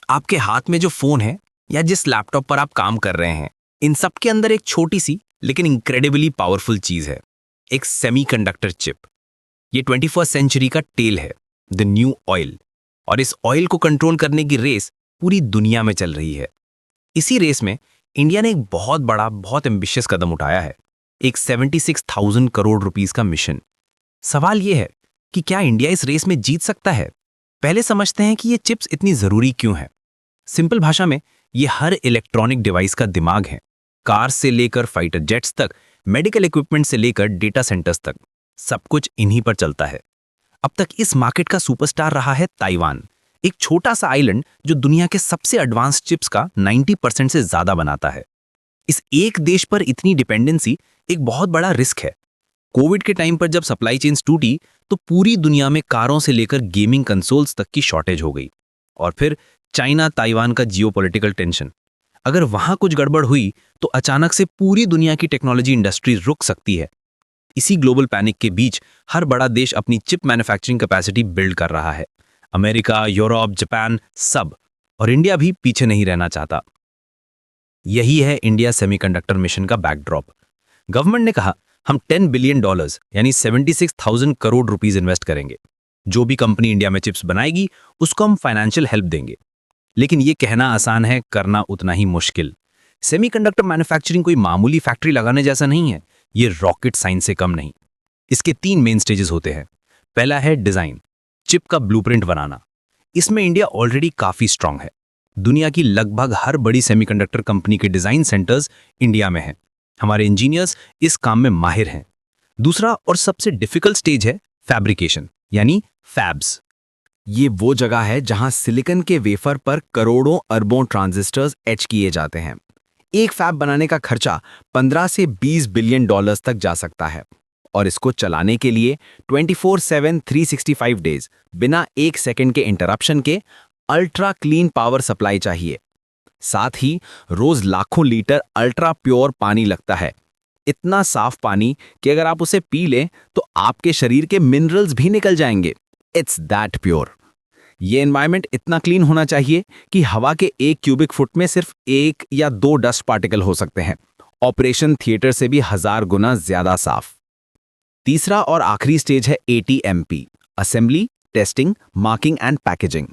आपके हाथ में जो फोन है या जिस लैपटॉप पर आप काम कर रहे हैं, इन सब के अंदर एक छोटी सी लेकिन इंक्रेडिबली पावरफुल चीज है, एक सेमीकंडक्टर चिप। ये 21st सेंचुरी का टेल है, द न्यू ऑयल। और इस ऑयल को कंट्रोल करने की रेस पूरी दुनिया में चल रही है। इसी रेस में इंडिया ने एक बहुत बड़ा, बहुत एम्बिशियस कदम उठाया है, एक 76,000 करोड़ रुपीस का मिशन। सवाल यह है कि क्या इंडिया इस रेस में जीत सकता है? पहले समझते हैं कि ये चिप्स इतनी जरूरी क्यों है। सिंपल भाषा में, ये हर इलेक्ट्रॉनिक डिवाइस का दिमाग है। कार से लेकर फाइटर जेट्स तक, मेडिकल इक्विपमेंट से लेकर डेटा सेंटर्स तक, सब कुछ इन्हीं पर चलता है। अब तक इस मार्केट का सुपरस्टार रहा है ताइवान, एक छोटा सा आइलैंड जो दुनिया के सबसे एडवांस चिप्स का 90% से ज्यादा बनाता है। इस एक देश पर इतनी डिपेंडेंसी एक बहुत बड़ा रिस्क है। कोविड के टाइम पर जब सप्लाई चेन्स टूटी तो पूरी दुनिया में कारों से लेकर गेमिंग कंसोल्स तक की शॉर्टेज हो गई। और फिर चाइना ताइवान का जियोपॉलिटिकल टेंशन। अगर वहां कुछ गड़बड़ हुई तो अचानक से पूरी दुनिया की टेक्नोलॉजी इंडस्ट्री रुक सकती है। इसी ग्लोबल पैनिक के बीच हर बड़ा देश अपनी चिप मैन्युफैक्चरिंग कैपेसिटी बिल्ड कर रहा है। अमेरिका, यूरोप, जापान, सब। और इंडिया भी पीछे नहीं रहना चाहता। यही है इंडिया सेमीकंडक्टर मिशन का बैकड्रॉप। गवर्नमेंट ने कहा, हम $10 बिलियन यानी 76,000 करोड़ रुपीस इन्वेस्ट करेंगे। जो भी कंपनी इंडिया में चिप्स बनाएगी उसको हम फाइनेंशियल हेल्प देंगे। लेकिन ये कहना आसान है, करना उतना ही मुश्किल। सेमीकंडक्टर मैन्युफैक्चरिंग कोई मामूली फैक्ट्री लगाने जैसा नहीं है, ये रॉकेट साइंस से कम नहीं। इसके 3 मेन स्टेजेस होते हैं। पहला है डिजाइन, चिप का ब्लूप्रिंट बनाना। इसमें इंडिया ऑलरेडी काफी स्ट्रांग है। दुनिया की लगभग हर बड़ी सेमीकंडक्टर कंपनी के डिजाइन सेंटर्स इंडिया में हैं। हमारे इंजीनियर्स इस काम में माहिर हैं। दूसरा और सबसे डिफिकल्ट स्टेज है फैब्रिकेशन, यानी फैब्स। ये वो जगह है जहां सिलिकॉन के वेफर पर करोड़ों अरबों ट्रांजिस्टर्स एच किए जाते हैं। एक फैब बनाने का खर्चा 15 से 20 बिलियन डॉलर्स तक जा सकता है। और इसको चलाने के लिए 24/7 365 डेज बिना 1 सेकंड के इंटरप्शन के अल्ट्रा क्लीन पावर सप्लाई चाहिए। साथ ही रोज लाखों लीटर अल्ट्रा प्योर पानी लगता है। इतना साफ पानी कि अगर आप उसे पी लें तो आपके शरीर के मिनरल्स भी निकल जाएंगे। It's that pure. ये एनवायरनमेंट इतना क्लीन होना चाहिए कि हवा के 1 क्यूबिक फुट में सिर्फ 1 या 2 डस्ट पार्टिकल हो सकते हैं। ऑपरेशन थिएटर से भी 1000 गुना ज्यादा साफ। तीसरा और आखिरी स्टेज है ATMP, assembly, testing, marking and packaging.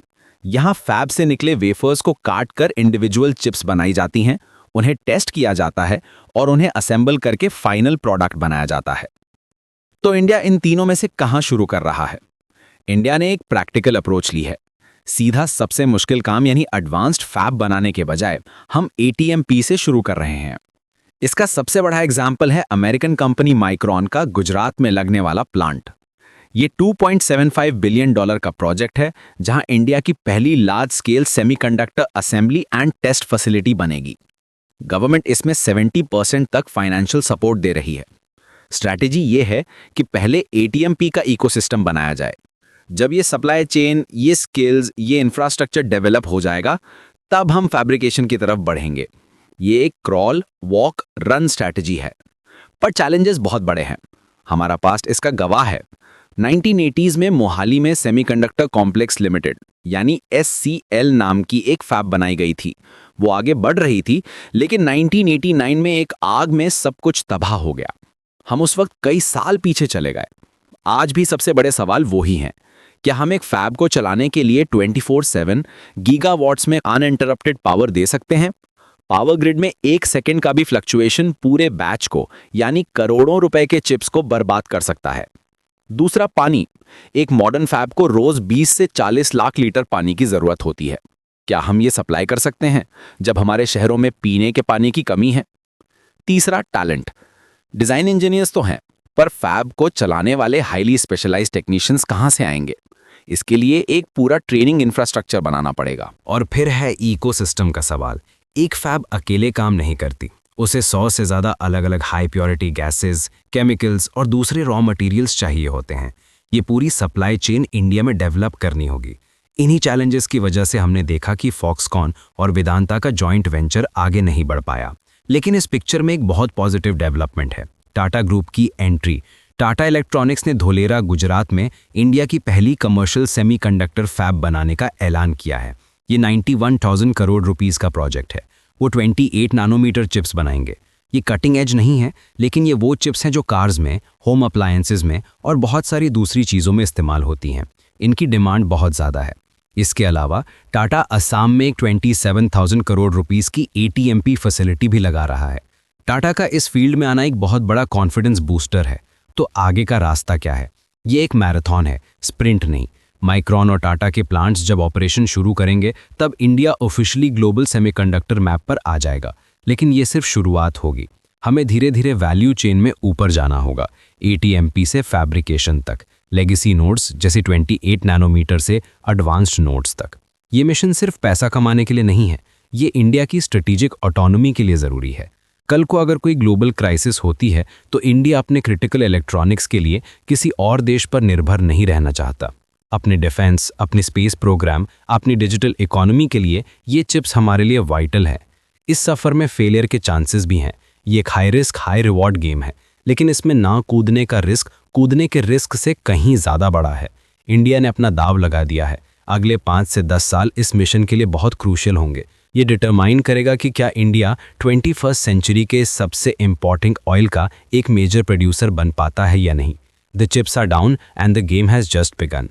यहां फैब से निकले वेफर्स को काट कर इंडिविजुअल चिप्स बनाई जाती हैं, उन्हें टेस्ट किया जाता है और उन्हें असेंबल करके फाइनल प्रोडक्ट बनाया जाता है। तो इंडिया इन तीनों में से कहां शुरू कर रहा है? इंडिया ने एक प्रैक्टिकल अप्रोच ली है। सीधा सबसे मुश्किल काम यानी एडवांस्ड फैब बनाने के बजाय हम ATMP से शुरू कर रहे हैं। इसका सबसे बड़ा एग्जाम्पल है अमेरिकन कंपनी माइक्रॉन का गुजरात में लगने वाला प्लांट। ये $2.75 बिलियन का प्रोजेक्ट है, जहां इंडिया की पहली large scale semiconductor assembly and test facility बनेगी। गवर्नमेंट इसमें 70% तक फाइनेंशियल सपोर्ट दे रही है। स्ट्रैटेजी ये है कि पहले ATMP का इकोसिस्टम बनाया जाए। जब ये सप्लाई चेन, ये स्किल्स, ये इंफ्रास्ट्रक्चर डेवलप हो जाएगा, तब हम फैब्रिकेशन की तरफ बढ़ेंगे। ये एक क्रॉल, वॉक, रन स्ट्रैटेजी है। पर चैलेंजेस बहुत बड़े हैं। हमारा पास्ट इसका गवाह है। 1980s में मोहाली में सेमीकंडक्टर कॉम्प्लेक्स लिमिटेड यानी SCL नाम की एक फैब बनाई गई थी। वो आगे बढ़ रही थी, लेकिन 1989 में एक आग में सब कुछ तबाह हो गया। हम उस वक्त कई साल पीछे चले गए। आज भी सबसे बड़े सवाल वो ही हैं। क्या हम एक फैब को चलाने के लिए 24/7 गीगावॉट्स में अनइंटरप्टेड पावर दे सकते हैं? पावर ग्रिड में 1 सेकंड का भी फ्लक्चुएशन पूरे बैच को यानी करोड़ों रुपए के चिप्स को बर्बाद कर सकता है। दूसरा, पानी। एक मॉडर्न फैब को रोज 20 से 40 लाख लीटर पानी की जरूरत होती है। क्या हम ये सप्लाई कर सकते हैं जब हमारे शहरों में पीने के पानी की कमी है? तीसरा, टैलेंट। डिजाइन इंजीनियर्स तो हैं, पर फैब को चलाने वाले हाईली स्पेशलाइज्ड टेक्नीशियंस कहां से आएंगे? इसके लिए एक पूरा ट्रेनिंग इंफ्रास्ट्रक्चर बनाना पड़ेगा। और फिर है इकोसिस्टम का सवाल। एक फैब अकेले काम नहीं करती, उसे 100 से ज़्यादा अलग अलग हाई प्योरिटी गैसेस, केमिकल्स और दूसरे रॉ मटेरियल्स चाहिए होते हैं। ये पूरी सप्लाई चेन इंडिया में डेवलप करनी होगी। इन्हीं चैलेंजेस की वजह से हमने देखा कि फॉक्सकॉन और वेदांता का जॉइंट वेंचर आगे नहीं बढ़ पाया। लेकिन इस पिक्चर में एक बहुत पॉजिटिव डेवलपमेंट है, टाटा ग्रुप की एंट्री। टाटा इलेक्ट्रॉनिक्स ने धोलेरा, गुजरात में इंडिया की पहली कमर्शियल सेमीकंडक्टर फैब बनाने का ऐलान किया है। ये 91,000 करोड़ रुपीस का प्रोजेक्ट है। वो 28 नैनोमीटर चिप्स बनाएंगे। ये कटिंग एज नहीं है, लेकिन ये वो चिप्स हैं जो कार्स में, होम अप्लायंसेज में और बहुत सारी दूसरी चीज़ों में इस्तेमाल होती हैं। इनकी डिमांड बहुत ज़्यादा है। इसके अलावा टाटा असम में एक 27,000 करोड़ रुपीस की ATMP फैसिलिटी भी लगा रहा है। टाटा का इस फील्ड में आना एक बहुत बड़ा कॉन्फिडेंस बूस्टर है। तो आगे का रास्ता क्या है? ये एक मैराथन है, स्प्रिंट नहीं। माइक्रॉन और टाटा के प्लांट्स जब ऑपरेशन शुरू करेंगे तब India officially global semiconductor map पर आ जाएगा। लेकिन ये सिर्फ शुरुआत होगी। हमें धीरे धीरे वैल्यू चेन में ऊपर जाना होगा, ATMP से फैब्रिकेशन तक, लेगेसी नोड्स जैसे 28 नैनोमीटर से एडवांस्ड नोड्स तक। ये मिशन सिर्फ पैसा कमाने के लिए नहीं है, ये इंडिया की स्ट्रेटेजिक ऑटोनॉमी के लिए ज़रूरी है। कल को अगर कोई ग्लोबल क्राइसिस होती है तो इंडिया अपने क्रिटिकल इलेक्ट्रॉनिक्स के लिए किसी और देश पर निर्भर नहीं रहना चाहता। अपने डिफेंस, अपने स्पेस प्रोग्राम, अपनी डिजिटल इकोनॉमी के लिए ये चिप्स हमारे लिए वाइटल है। इस सफ़र में फेलियर के चांसेस भी हैं। ये एक high risk high reward game है, लेकिन इसमें ना कूदने का रिस्क कूदने के रिस्क से कहीं ज़्यादा बड़ा है। इंडिया ने अपना दाव लगा दिया है। अगले 5 से 10 साल इस मिशन के लिए बहुत क्रूशियल होंगे। ये डिटरमाइन करेगा कि क्या इंडिया 21st सेंचुरी के सबसे इम्पॉर्टेंट ऑयल का एक मेजर प्रोड्यूसर बन पाता है या नहीं। The chips are down and the game has just begin.